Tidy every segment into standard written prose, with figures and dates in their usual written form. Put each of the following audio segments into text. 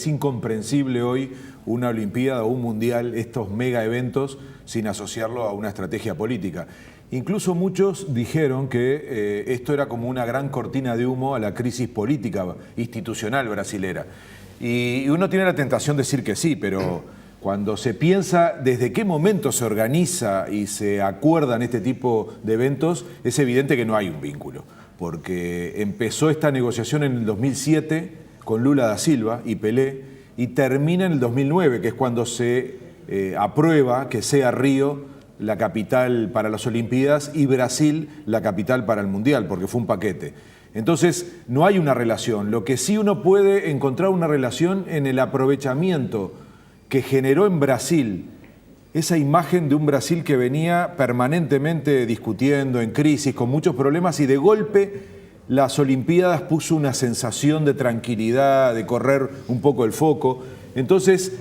Es incomprensible hoy una Olimpiada o un Mundial, estos mega eventos, sin asociarlo a una estrategia política. Incluso muchos dijeron que esto era como una gran cortina de humo a la crisis política institucional brasilera. Y uno tiene la tentación de decir que sí, pero cuando se piensa desde qué momento se organiza y se acuerdan este tipo de eventos, es evidente que no hay un vínculo. Porque empezó esta negociación en el 2007 con Lula da Silva y Pelé, y termina en el 2009, que es cuando se aprueba que sea Río la capital para las Olimpiadas y Brasil la capital para el Mundial, porque fue un paquete. Entonces, no hay una relación. Lo que sí uno puede encontrar una relación en el aprovechamiento que generó en Brasil esa imagen de un Brasil que venía permanentemente discutiendo, en crisis, con muchos problemas, y de golpe las Olimpiadas puso una sensación de tranquilidad, de correr un poco el foco. Entonces,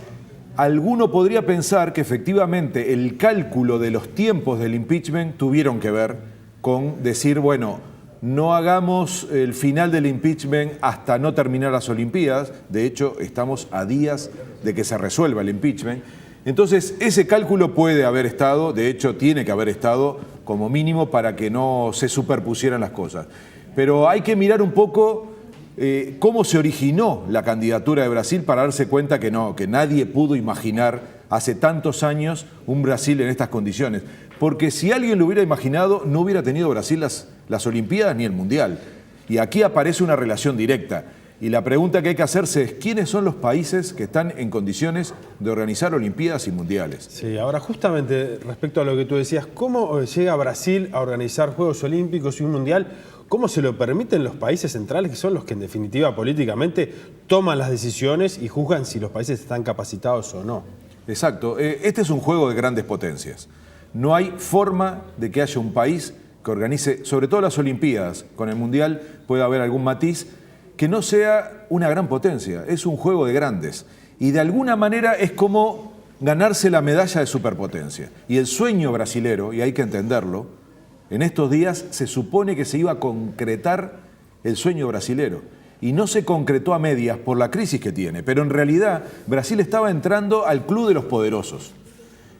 alguno podría pensar que efectivamente el cálculo de los tiempos del impeachment tuvieron que ver con decir, bueno, no hagamos el final del impeachment hasta no terminar las Olimpiadas. De hecho, estamos a días de que se resuelva el impeachment. Entonces, ese cálculo puede haber estado, de hecho tiene que haber estado como mínimo para que no se superpusieran las cosas. Pero hay que mirar un poco cómo se originó la candidatura de Brasil para darse cuenta que no, que nadie pudo imaginar hace tantos años un Brasil en estas condiciones. Porque si alguien lo hubiera imaginado, no hubiera tenido Brasil las Olimpiadas ni el Mundial. Y aquí aparece una relación directa. Y la pregunta que hay que hacerse es, ¿quiénes son los países que están en condiciones de organizar Olimpiadas y Mundiales? Sí, ahora justamente respecto a lo que tú decías, ¿cómo llega Brasil a organizar Juegos Olímpicos y un Mundial? ¿Cómo se lo permiten los países centrales, que son los que en definitiva políticamente toman las decisiones y juzgan si los países están capacitados o no? Exacto. Este es un juego de grandes potencias. No hay forma de que haya un país que organice, sobre todo las Olimpiadas, con el Mundial puede haber algún matiz, que no sea una gran potencia. Es un juego de grandes. Y de alguna manera es como ganarse la medalla de superpotencia. Y el sueño brasilero, y hay que entenderlo, en estos días se supone que se iba a concretar el sueño brasilero. Y no se concretó a medias por la crisis que tiene. Pero en realidad Brasil estaba entrando al club de los poderosos,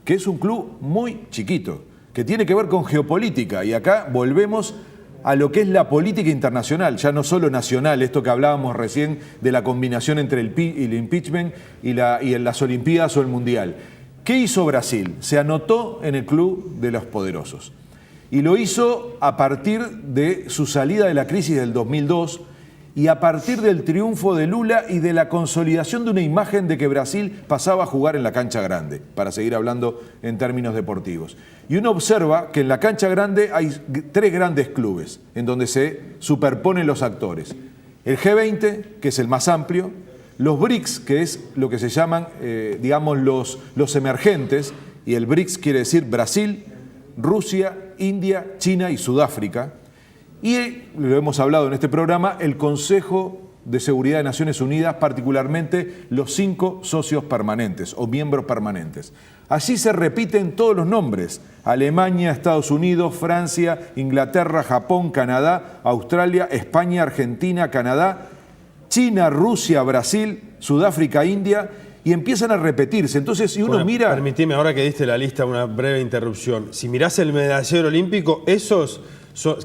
que es un club muy chiquito, que tiene que ver con geopolítica. Y acá volvemos a lo que es la política internacional, ya no solo nacional, esto que hablábamos recién de la combinación entre el impeachment y las Olimpiadas o el Mundial. ¿Qué hizo Brasil? Se anotó en el club de los poderosos. Y lo hizo a partir de su salida de la crisis del 2002 y a partir del triunfo de Lula y de la consolidación de una imagen de que Brasil pasaba a jugar en la cancha grande, para seguir hablando en términos deportivos. Y uno observa que en la cancha grande hay tres grandes clubes en donde se superponen los actores. El G20, que es el más amplio, los BRICS, que es lo que se llaman, digamos, los emergentes, y el BRICS quiere decir Brasil, Rusia, India, China y Sudáfrica. Y lo hemos hablado en este programa, el Consejo de Seguridad de Naciones Unidas, particularmente los 5 socios permanentes o miembros permanentes. Allí se repiten todos los nombres: Alemania, Estados Unidos, Francia, Inglaterra, Japón, Canadá, Australia, España, Argentina, Canadá, China, Rusia, Brasil, Sudáfrica, India, y empiezan a repetirse. Entonces, si uno mira... Permitime, ahora que diste la lista, una breve interrupción. Si mirás el medallero olímpico, esos,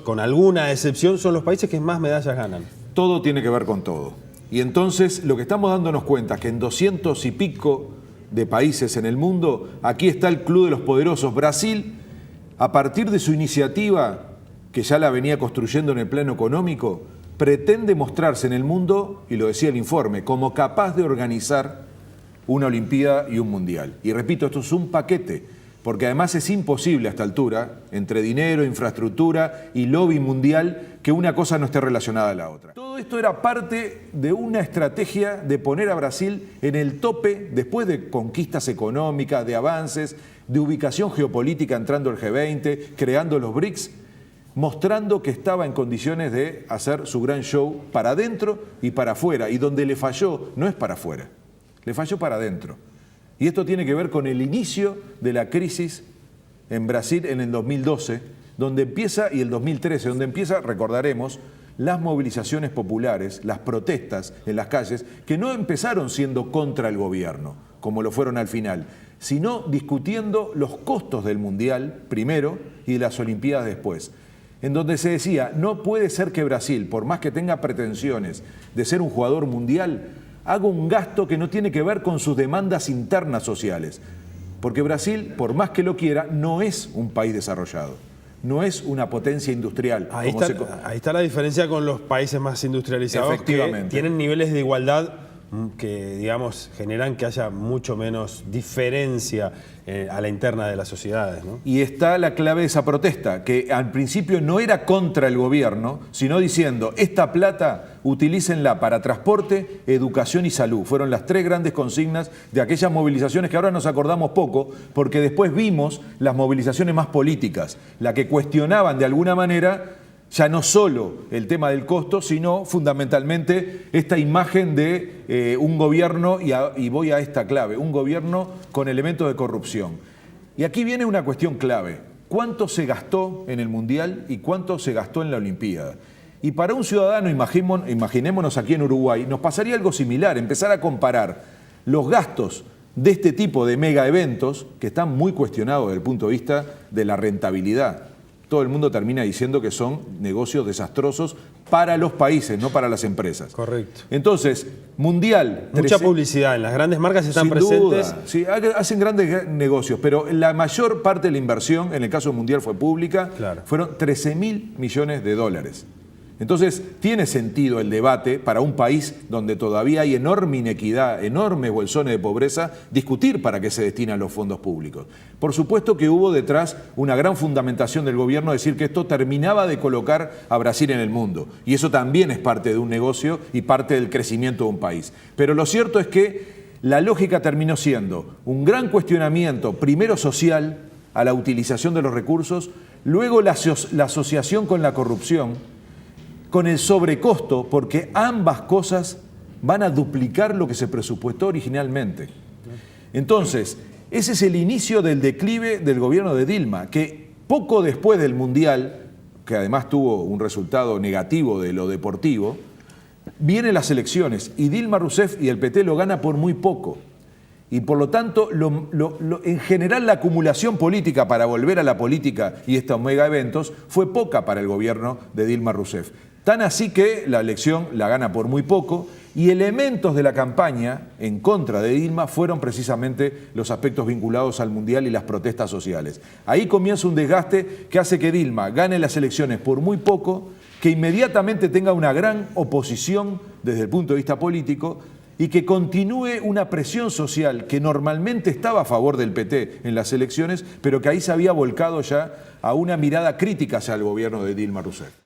con alguna excepción, son los países que más medallas ganan. Todo tiene que ver con todo. Y entonces, lo que estamos dándonos cuenta es que en 200 y pico de países en el mundo, aquí está el club de los poderosos. Brasil, a partir de su iniciativa, que ya la venía construyendo en el plano económico, pretende mostrarse en el mundo, y lo decía el informe, como capaz de organizar una Olimpiada y un Mundial. Y repito, esto es un paquete, porque además es imposible a esta altura, entre dinero, infraestructura y lobby mundial, que una cosa no esté relacionada a la otra. Todo esto era parte de una estrategia de poner a Brasil en el tope, después de conquistas económicas, de avances, de ubicación geopolítica entrando el G20, creando los BRICS, mostrando que estaba en condiciones de hacer su gran show para adentro y para afuera. Y donde le falló no es para afuera, le falló para adentro. Y esto tiene que ver con el inicio de la crisis en Brasil en el 2012, donde empieza, y el 2013, donde empieza, recordaremos, las movilizaciones populares, las protestas en las calles, que no empezaron siendo contra el gobierno, como lo fueron al final, sino discutiendo los costos del Mundial primero y de las Olimpiadas después, en donde se decía, no puede ser que Brasil, por más que tenga pretensiones de ser un jugador mundial, haga un gasto que no tiene que ver con sus demandas internas sociales. Porque Brasil, por más que lo quiera, no es un país desarrollado, no es una potencia industrial. Ahí está la diferencia con los países más industrializados, que tienen niveles de igualdad que, digamos, generan que haya mucho menos diferencia a la interna de las sociedades, ¿no? Y está la clave de esa protesta, que al principio no era contra el gobierno, sino diciendo, esta plata utilícenla para transporte, educación y salud. Fueron las tres grandes consignas de aquellas movilizaciones que ahora nos acordamos poco, porque después vimos las movilizaciones más políticas, la que cuestionaban de alguna manera ya no solo el tema del costo, sino fundamentalmente esta imagen de un gobierno, y voy a esta clave, un gobierno con elementos de corrupción. Y aquí viene una cuestión clave. ¿Cuánto se gastó en el Mundial y cuánto se gastó en la Olimpiada? Y para un ciudadano, imaginémonos aquí en Uruguay, nos pasaría algo similar, empezar a comparar los gastos de este tipo de mega eventos, que están muy cuestionados desde el punto de vista de la rentabilidad. Todo el mundo termina diciendo que son negocios desastrosos para los países, no para las empresas. Correcto. Entonces, Mundial... Mucha publicidad, en las grandes marcas están presentes. Duda, sí, hacen grandes negocios, pero la mayor parte de la inversión, en el caso del Mundial fue pública, claro, fueron 13.000 millones de dólares. Entonces, tiene sentido el debate para un país donde todavía hay enorme inequidad, enormes bolsones de pobreza, discutir para qué se destinan los fondos públicos. Por supuesto que hubo detrás una gran fundamentación del gobierno, decir que esto terminaba de colocar a Brasil en el mundo. Y eso también es parte de un negocio y parte del crecimiento de un país. Pero lo cierto es que la lógica terminó siendo un gran cuestionamiento, primero social, a la utilización de los recursos, luego la asociación con la corrupción, con el sobrecosto, porque ambas cosas van a duplicar lo que se presupuestó originalmente. Entonces, ese es el inicio del declive del gobierno de Dilma, que poco después del Mundial, que además tuvo un resultado negativo de lo deportivo, vienen las elecciones y Dilma Rousseff y el PT lo gana por muy poco. Y por lo tanto, en general la acumulación política para volver a la política y estos mega eventos fue poca para el gobierno de Dilma Rousseff. Tan así que la elección la gana por muy poco y elementos de la campaña en contra de Dilma fueron precisamente los aspectos vinculados al Mundial y las protestas sociales. Ahí comienza un desgaste que hace que Dilma gane las elecciones por muy poco, que inmediatamente tenga una gran oposición desde el punto de vista político y que continúe una presión social que normalmente estaba a favor del PT en las elecciones, pero que ahí se había volcado ya a una mirada crítica hacia el gobierno de Dilma Rousseff.